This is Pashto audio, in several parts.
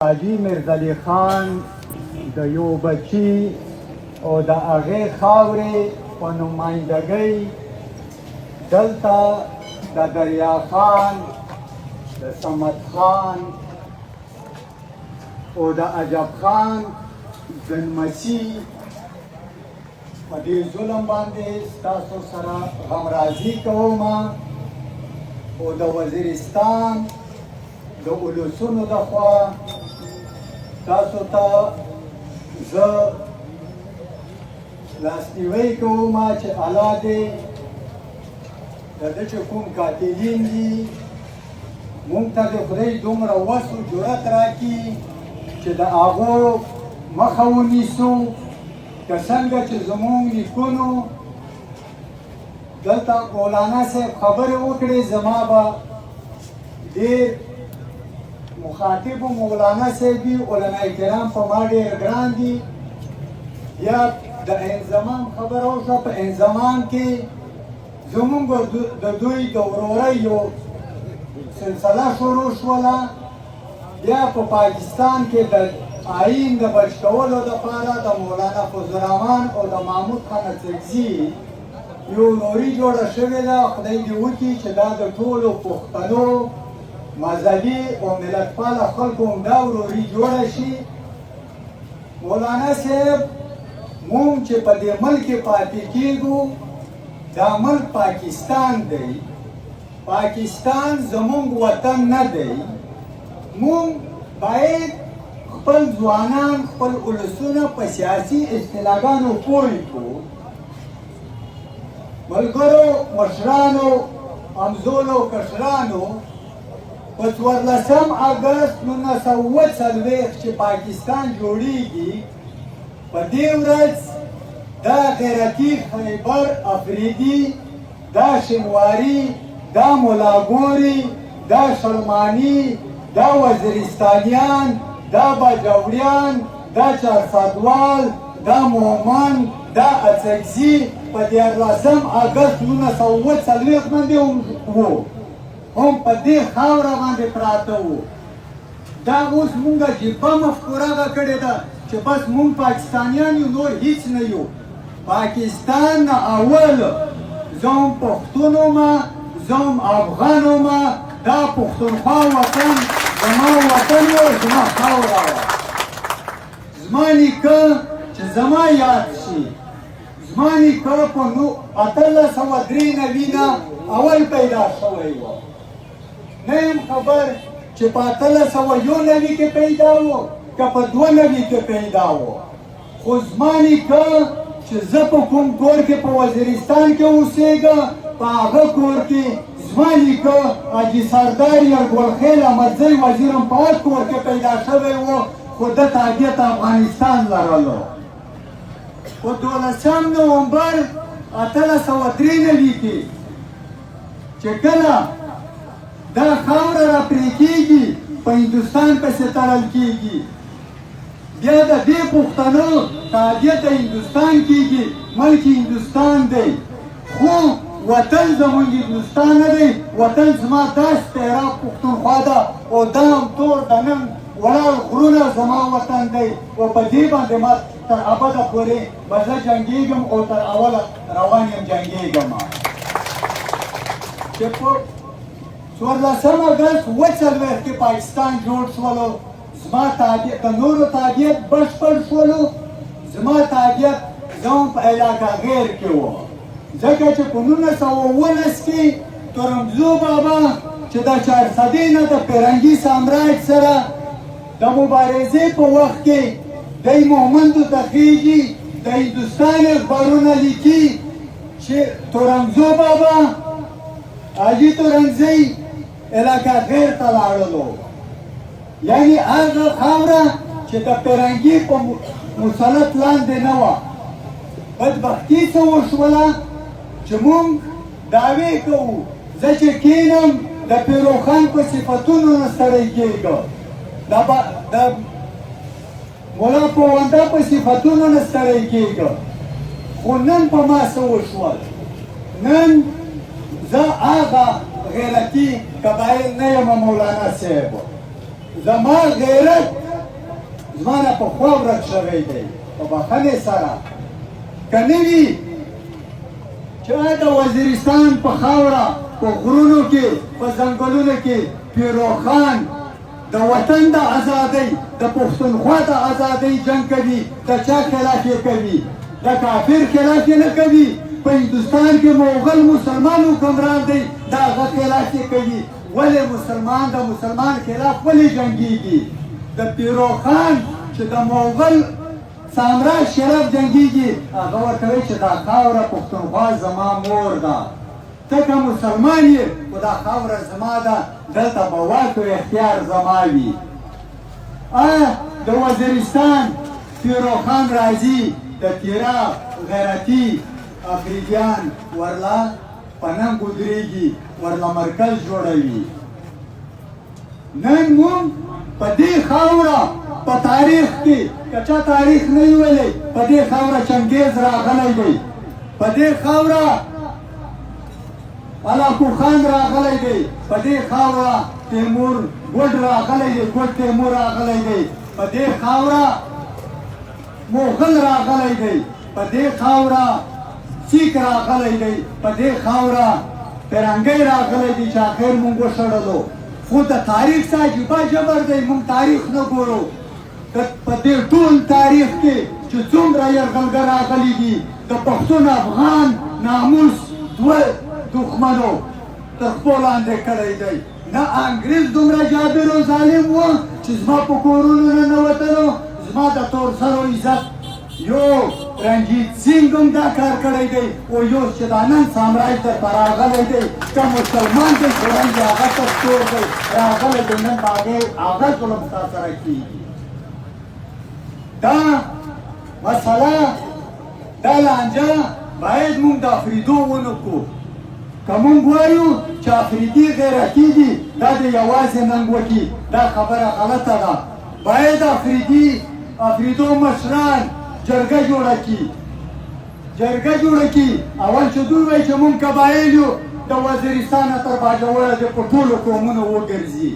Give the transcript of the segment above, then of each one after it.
حاجي میرزعلي خان د یو بچي او د هغې خاورې په نمایندګۍ دلته د دریا خان، د صمد خان او د عجب خان ځنمسي په دې ظلم باندې ستاسو سره غمرازي کوم او د وزیرستان د اولسونو لخوا تاسو ته زه لاسنیوی کوم چې الله دې د ده چې کوم قاتلین دي موږ ته د خدای دومره وس و جرأت راکړي چې د هغو مخه ونیسو که څنګه چې زموږ نیکونو دلته مولانا صاحب خبرې وکړې زما به ډېر مخاطب مولانا صاحب دي، علماء کرام په ما ډېر ګران دي. یا د انضمام خبره وشوه، په انضمام کې زموږ د دوی د ورورۍ یو سلسله شروع شوله. بیا په پاکستان کې د آیین د بچ کولو دپاره د مولانا فضل الرحمن او د محمود خان اڅکزي یو وروري جوړه شوې ده. خدای دې وکړي چې دا د ټولو پښتنو مذهبي او ملتپاله خلکو همدا وروري جوړه شي. مولانا صاحب مونږ چې په دې ملک کې پاتې کېږو، دا ملک پاکستان دی، پاکستان زمونږ وطن نه دی. مونږ باید خپل ځوانان، خپل اولسونه په سیاسي اصطلاحګانو پوه کړو. ملګرو، مشرانو، همزولو، کشرانو، په 14 اګست 1940 چې پاکستان جوړیږي، په دې ورځ دا غیرتي خیبر افریدي، دا شنواري، دا ملاګوري، دا شلماني، دا وزیرستانیان، دا باجوړیان، دا چارسدوال، دا مومن، دا اڅکزي په 14 اګست 1940 باندې وو، هم په دې خاوره باندې پراته وو. دا اوس مونږ جبه مفکوره ده کړې ده چې بس مونږ پاکستانیان یو، نور هیڅ نه یو. پاکستان نه اول زه هم پښتون وم، زه هم افغان وم. دا پښتونخوا وطن زما وطن و، زما خاوره وه. زما نیکه چې زما یاد شي، زما نیکه په 1893 نه اول پیدا شوی و. نه یم خبر چې په 1891 کې پیدا و که په 92 کې پیدا و. خو زما نیکه چې زه په کوم کور کې په وزیرستان کې اوسېږم، په هغه کور کې زما نیکه حاجي سردار یرګلخیل احمدزی وزیرم په هغه کور کې پیدا شوی و، خو ده تابعیت افغانستان لرلو. په 12 نومبر 1893 کې چې کله دا خاوره را پرې کېږي، په هندوستان پسې تړل کېږي، بیا د دې پښتنو تابعیت د هندوستان کېږي، ملک هندوستان دی. خو وطن زمونږ هندوستان نه دی، وطن زما دا استعراق پښتونخوا ده او دا هم تور د نن ولاړ غرونه زما وطن دی. او په دې باندې ما تر ابده پورې به زه جنګېږم او تر اوله روان یم جنګېږم. چې په 14 اګست 1940 کې پاکستان جوړ شولو، زما تابعیت د نورو تابعیت بشپړ شولو. زما تابعیت زه هم په علاقه غیر کې وم، ځکه چې په 1919 کې تورمزو بابا چې د 400 نه د فرنګي سامراج سره د مبارزې په وخت کې دی مومندو ته خېږي، د هندوستان اخبارونه لیکي چې تورمزو بابا حاجي تورنزی علاقه غیر ته لاړلو. یعنې هغه خاوره چې د فرنګي په مسلط لاندې نه وه. بدبختي څه وشوله چې مونږ دعوې کوو، زه چې کینم د پیروخان په صفتونو نه ستړی کېږم، د مولا پونده په صفتونو نه ستړی کېږم. خو نن په ما څه وشول؟ نن زه هغه غیرتي قبایل نه یم مولانا صاحب. زما غیرت زما نه پخوا ورک شوی دی په بښنې سره که نه وي چې د وزیرستان په خاوره په غرونو کې په ځنګلونو کې پیروخان د وطن د ازادۍ د پښتونخوا د ازادۍ جنګ کوي د چا خلاف یې کوي د کافر خلاف یې نه کوي په هندوستان کې مغل مسلمان حکمران دی د هغه خلاف یې کوي ولې مسلمان د مسلمان خلاف ولې جنګیږي د پیروخان چې د مغل سامراج خلاف جنګیږي هغه ورته وایي چې دا خاوره پښتونخوا زما مور ده ته که مسلمان یې خو دا خاوره زما ده دلته به واک و اختیار زما وي آیا د وزیرستان پیروخان راځي د تیرا غیرتي افریدیان ورله په ننګ ودرېږي ورله مرکز جوړوي نن موږ په دې خاوره په تاریخ کې که چا تاریخ نه وي ویلی په دې خاوره چنګیز راغلی دی په دې خاوره هلاکو خان راغلی دی په دې خاوره تیمور ګوډ راغلی دی ګوډ تیمور راغلی دی په دې خاوره مغل راغلی دی په دې خاوره سیک راغلی دی په دې خاوره فرنګی راغلی دی چې اخر مونږ وشړلو خو د تاریخ څه عجیبه جبر دی مونږ تاریخ نه ګورو په دې ټول تاریخ کې چې څومره یرغلګر راغلي دي د پښتون افغان ناموس دوه دښمنو تر خپو لاندې کړی دی نه انګریز دومره جابر و ظالم و چې زما په کورونو ننوتلو زما د تور سرو عزت یو رنجیت سینګ هم دا کار کړی دی او یو چې دا نن سامراج درته راغلی دی که مسلمان دی چې رنګ هغه ته تور دی راغلی دی نن به هغه ظلم ستا سره کېږي دا مسله دا لانجه باید مونږ د افریدو ونه کړو که مونږ وایو چې افریدي غیرتي دي دا د یوازې ننګ وکړي دا خبره غلطه ده باید افریدو مشران جرګه جوړه کړي اول چې دوی وایي چې مونږ قبایل یو د وزیرستانه تر باجوړه د په ټولو قومونو وګرځي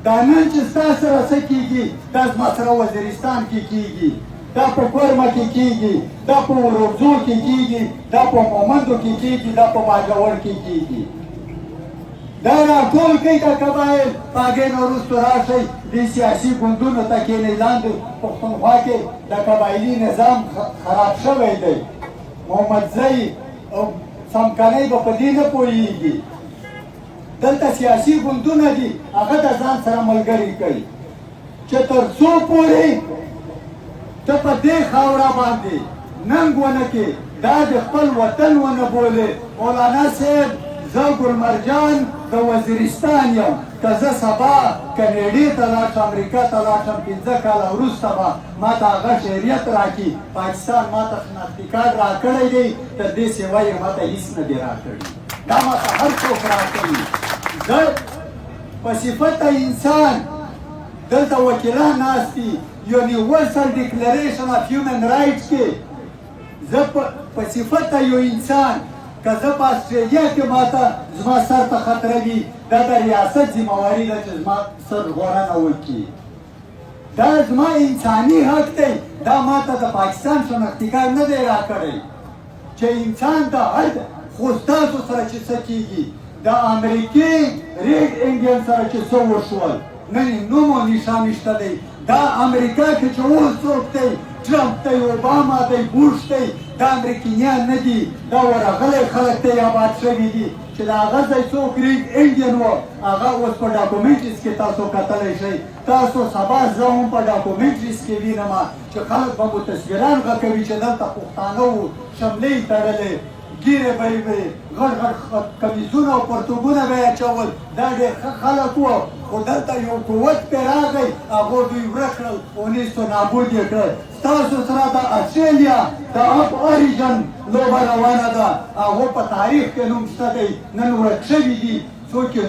دا نن چې ستا سره څه کېږي دا زما سره وزیرستان کې کېږي دا په کورمه کې کېږي دا په وروبزو کې کېږي دا په مومندو کې کېږي دا په باجوړ کې کېږي دا راټول کوي دا قبایل په هغې نه وروسته راشئ دې سیاسي ګوندونو ته کښېنئ لاندې پښتونخوا کې د قبایلي نظام خراب شوی دی محمدزی او څمکنی به په دې نه پوهېږي دلته سیاسي ګوندونه دي هغه د ځان سره ملګري کوي چې تر څو پورې ته په دې خاوره باندې ننګ ونه کې دا د خپل وطن ونه بولې مولانا صاحب زه ګلمرجان د وزیرستان یم که زه سبا کنیډې ته لاړ شم امریکا ته لاړ شم 15 کاله وروسته به ما ته هغه شهریت راکړي پاکستان ما ته شناختي کارت راکړی دی تر دې سوا یې ما ته هېڅ نه دی راکړي دا ما ته هر څوک راکوي زه په صفت انسان دلته وکیلان ناست دي یونیورسل ډیکلریشن اف هیومن رایټس کې زه په صفت یو انسان که زه په اسټرالیا کې ماته زما سر ته خطره وي دا د ریاست ذمهواري ده چې زما سر غوړنه وکړي دا زما انساني حق دی دا ماته د پاکستان شناختي کارت نه دی راکړی چې انسان د هر خو ستاسو سره چې څه کېږي د امریکې ریډ انډین سره چې څه وشول نن یې نوم او نښان شته دی دا امریکا کې چې اوس څوک دی ټرمپ دی اوباما دی بوش دی دا امریکینیان نه دي دا ورغلی خلک دی آباد شوي دي چې د هغه ځای څوک ریډ انډین و هغه اوس په ډاکومنټریز کې تاسو کتلی شئ تاسو سبا زه هم په ډاکومنټریز کې وینم چې خلک به مو تصویران غږوي چې دلته پښتانه وو شملې یې تړلې ګیرې به یې وې غټ غټ کمیزونه او پرتوګونه به یې اچول دا ډېر ښه خلک وو خو دلته یو قوت پرې راغی هغو دوی ورک کړل او نیست و نابود یې کړل ستاسو سره د اسټرالیا د اپ اوریجن لوبه روانه ده هغو په تاریخ کې نوم شته دی نن ورک شوي دي څوک یې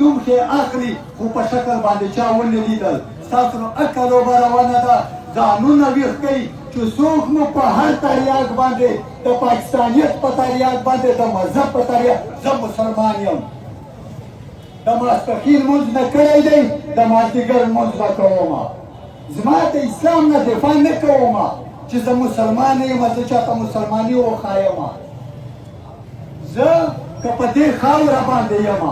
نوم ښې اخلي خو په شکل باندې چا ونه لیدل ستاسو نو اکه لوبه روانه ده ځانونه ویښ کوي چې څوک مو په هر تریاک باندې د پاکستانیت په تریاک باندې د مذهب په تریاک زه مسلمان یم د ماسپښین لمونځ نه کړی دی د مازدیګر لمونځ به کومه زما د اسلام نه دفاع نه کوم چې زه مسلمان یم زه چاته مسلماني وښایم زه که په دې خاوره باندې یم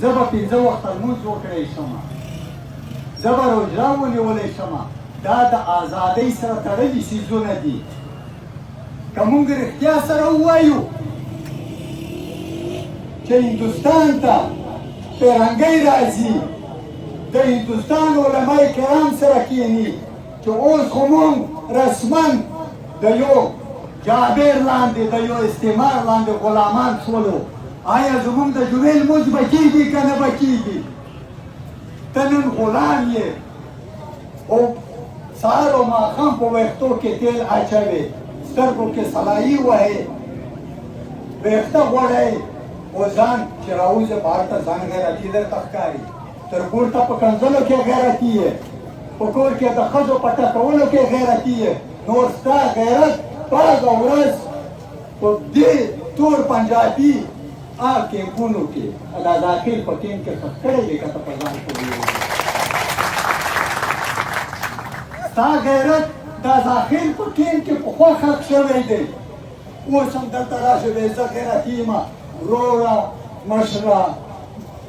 زه به 5 وخته لمونځ وکړی شم زه به روژه ونیولی شم دا د ازادۍ سره تړلي څیزونه دي که موږ رښتیا سره ووایو چې هندوستان ته پیرنګۍ راځي د هندوستان علما کرام سره کښېني چې اوس خو موږ رسما د یو جابر لاندې د یو استعمار لاندې غلامان شولو آیا زموږ د جمعې لمونځ به کېږي که نه به کېږي ته نن غلام یې او سهار او ماښام په ویښتو کې تیل اچوې سترګو کې سلایي وهې ویښته غوړی او ځان چې راوځې بهر ته ځان غیرتي درته ښکاري تر کور ته په کنځلو کې غیرتي یې په کور کې د ښځو په ټکولو کې غیرتي یې نور ستا غیرت بعضه ورځ په دې تور پنجابي کیمپونو کې دا داخل په کیمپ کې ښخ کړی دی که ته په ځان پوهېږې ستا غیرت دا داخل په کیمپ کې پخوا ښخ شوی دی اوس هم دلته راشې وایي زه غیرتي یم وروره مشره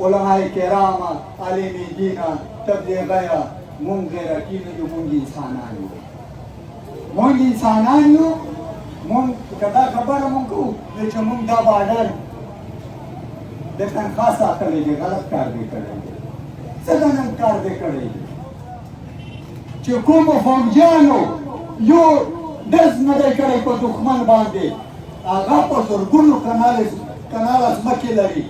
علما کرامه عالم دینه تبلیغیه مونږ غیرتي نه یو مونږ انسانان یو مونږ انسانان یو مونږ که دا خبره مونږ کوو نو چې مونږ دا بارډر د تنخوا ساتلی دی غلط کار دی کړی دی څه غنم کار دی کړی دی چې کومو فوجیانو یو ډز نه دی کړی په دښمن باندې هغه په زرګونو کناله ځمکې لري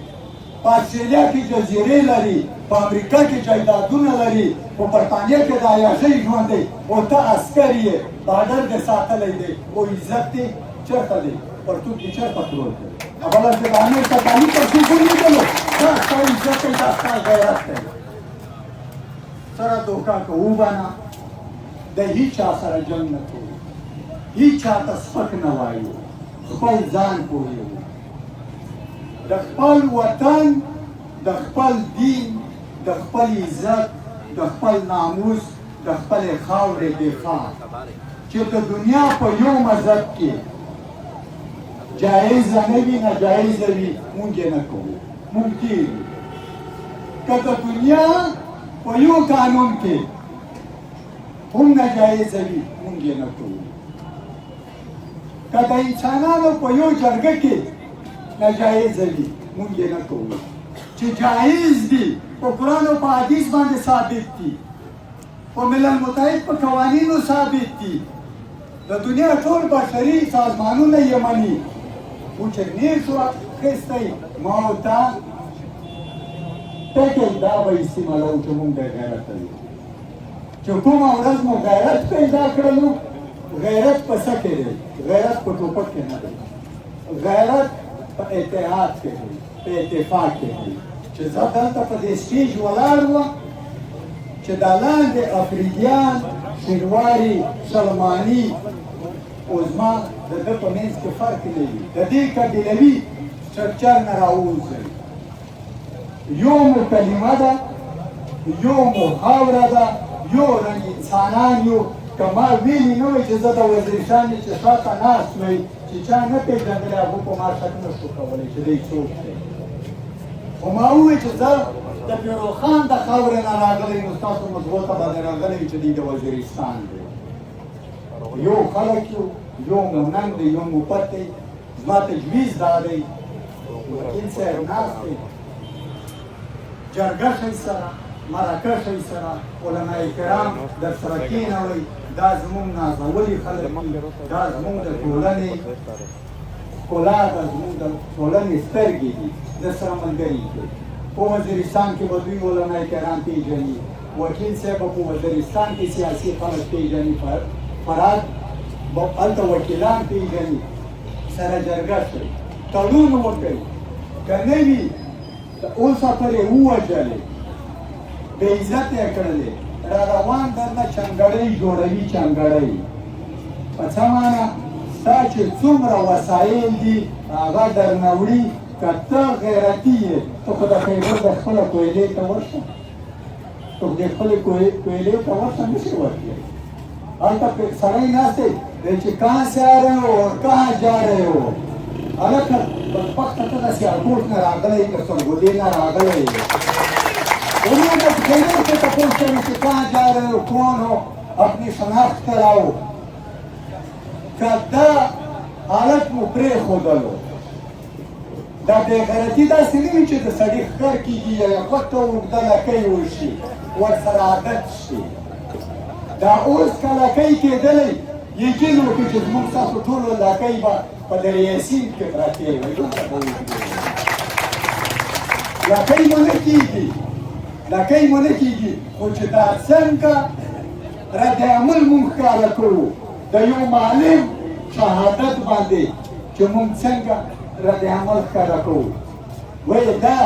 په استرالیا کې جزیرې لري په امریکا کې جایدادونه لري په برطانیه کې د عیاشۍ ژوند دی او ته عسکر یې بارډر دې ساتلی دی او عزت دې چېرته دی پرتوب دې چېرته پروت دی اوله چې د امیر تکالي پرتوب ولیدلو دا ستا عزت دی دا ستا غیرت دی سره دوکه کوو به نه د هیچ چا سره جنګ نه کوو هیچ چا ته سپک نه وایو خپل ځان پوهېږو د خپل وطن د خپل دین د خپل عزت د خپل ناموس د خپلې خاورې دفاع چې د دنیا په یو مذهب کې جایزه نه وي ناجایزه وي مونږ یې نه کوو مونږ کېږو که د دنیا په یو قانون کې هم ناجایزه وي مونږ یې نه کوو که د انسانانو په یو جرګه کې ناجایزه وي مونږ یې نه کوو چې جایز دي په قرآن او په حدیث باندې ثابت دي په ملل متحد په قوانینو ثابت دي د دنیا ټول بشري سازمانونه یې مني خو چې نیر شو اخیستی ما ورته ټکل دا به استعمالوو چې مونږ د غیرت کوي چې کومه ورځ مو غیرت پیدا کړلو غیرت په څه کې دی غیرت په ټوپک کې نه دی غیرت په اتحاد کې دی په اتفاق کې دی چې زه دلته په دې سټیج ولاړ وم چې دا لاندې افریدیان شینواري سلماني او زما د ده په منځ کې فرق نه وي د دې قبیلوي سټرکچر نه راووځئ یو مو کلمه ده یو مو خاوره ده یو رنګ انسانان یو که ما ویلي نه وای چې زه د وزیرستان چې شاته ناست وی چې چا نه پېژندلی هغو په ما شک نه شو کولی چې دی څوک دی خو ما ووایي چې زه د پیروخان د خاورې نه راغلی نو ستاسو مزغو ته باندې راغلی چې دی د وزیرستان دی یو خلک یو یو مو ننګ دی یو مو پت دی زما تجویز دا دی وکیل صاحب ناست دی جرګه ښی سره مرکه ښی سره علما کرام در سره کېنوئ دا زموږ نازولي خلک دي دا زموږ د ټولنې ښکلا ده زموږ د ټولنې سترګې دي در سره ملګري کړي په وزیرستان کې به دوی علما کرام پېژني وکیل صاحب به په وزیرستان کې سیاسي خلک پېژني فراد به هلته وکیلان پېژني سره جرګه شئ تړون وکړئ که نه وي اوس پرې ووژلې بې عزت یې کړلې را روان درنه چنګړۍ جوړوي چنګړۍ په څه معنا ستا چې څومره وسایل دي هغه درنه وړي که ته غیرتي یې ته خو د خیبر د خپله کویلې ته ورشه تو خدای خپلې کویلې ته ورته نه شي ورتلی. هلته سړی ناست دی دی چې کहाँ سے آ رہے हो और कहाँ जा रहे हो. هلکه بدبخته ته د سیالکوټ نه راغلی که سرګودې نه راغلی یې. انہوں نے ٹرینر سے تپوس کرنے سے کہاں جا رہے ہو کون ہو اپنی شناخت کراؤ کہ دا حالت مو پری خودلو دا بے غیرتی دا سنوی چې د سړي ښکر کېږي یا غوټه اوږده لکۍ وشي ورسره عادت شي. دا اوس که لکۍ کېدلی یقین وکړي چې زموږ ستاسو ټولو لکۍ به په دریاسین کې پرتې وي. لکۍ مو نه کېږي لکۍ مو نه کېږي خو چې دا څنګه رد عمل مونږ ښکاره کوو د یو معلم شهادت باندې چې مونږ څنګه رد عمل ښکاره کوو. وایي دا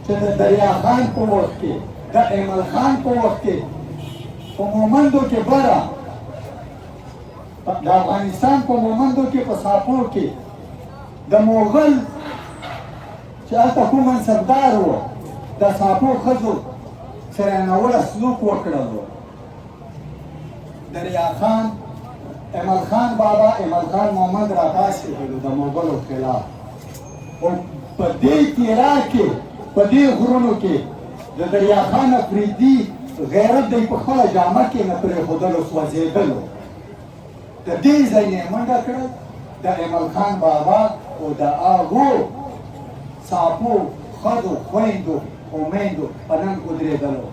چې د دریا خان په وخت کې د ایمل خان په وخت کې په مومندو کې بره د افغانستان په مومندو کې په ساپور کې د مغل چې هلته کوم منصبدار و د ساپو ښځو سره ناوړه سلوک وکړلو. دریا خان ایمل خان بابا ایمل خان مومند را پاسې کړو د مغلو خلاف. او په دې تیرا کې په دې غرونو کې د دریا خان افریدي غیرت دی په خپله جامه کې نه پرېښودلو سوځېدلو. د دې ځای نه یې منډه کړل د ایمل خان بابا او د هغو ساپو ښځو خویندو او میندو په ننګ ودرېدلو.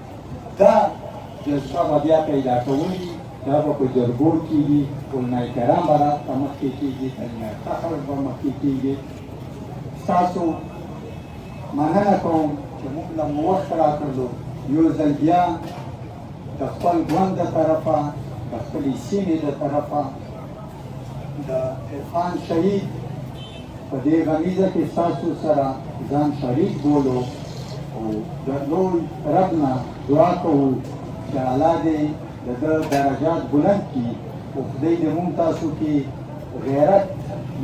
دا جذبه به بیا پیدا کوي دا به په جرګو کېږي علمای کرام به راته مخکې کېږي تعلیم فخر به مخکې کېږي. ستاسو مننه کوم چې موږ له مو وخت راکړلو یو ځل بیا د خپل ژوند د طرفه د خپلې سیمې د طرفه د عرفان شهید په دې غمیزه کې ستاسو سره ځان شریک بولو او د لوی رب نه دعا کوو چې الله دې د ده درجات بلند کړي او خدای دې موږ تاسو کې غیرت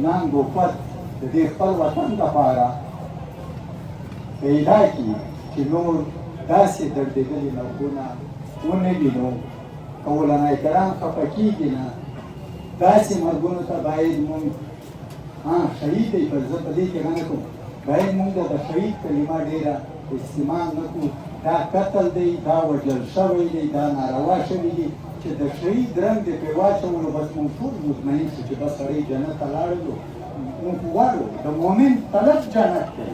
ننګ و فت د دې خپل وطن لپاره پیدا کړي چې نور داسې دردېدلي مرګونه ونه وینو. که علمای کرام خفه کېږي نه داسې مرګونو ته باید موږ شهید دی پر زه په دې کې نه کوم باید موږ د شهید کلمه ډېره استعمال نه کړو. دا قتل دی دا وژل شوی دی دا ناروا شوي دي چې د شهید رنګ دې پرې واچولو بس موږ ټول مطمئن شو چې بس سړی جنت ته لاړلو. موږ غواړو د مؤمن طلب جنت دی.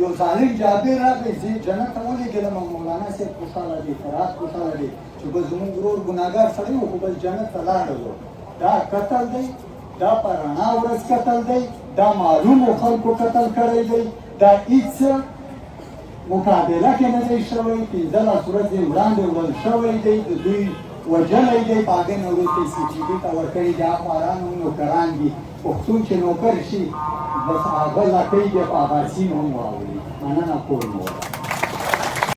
یو ظالم جابر راغی زه جنت ته ولېږلم مولانا صاحب خوشحاله دی فرات خوشحاله دی چې بس زموږ ورور ګناهګار سړی و خو بس جنت ته لاړلو. دا قتل دی دا په رڼا ورځ قتل دی دا معلومو خلکو قتل کړی دی دا هېڅ مقابله کې نه دی شوی. 15 ورځې وړاندې وژل شوی دی د دوی وژلی دی په هغې نه وروسته یې CTV ته ورکړي دي. افغانان هم نوکران دي پښتون چې نوکر شي بس هغه لکۍ دی په اباسین هم واولي. مننه کول مو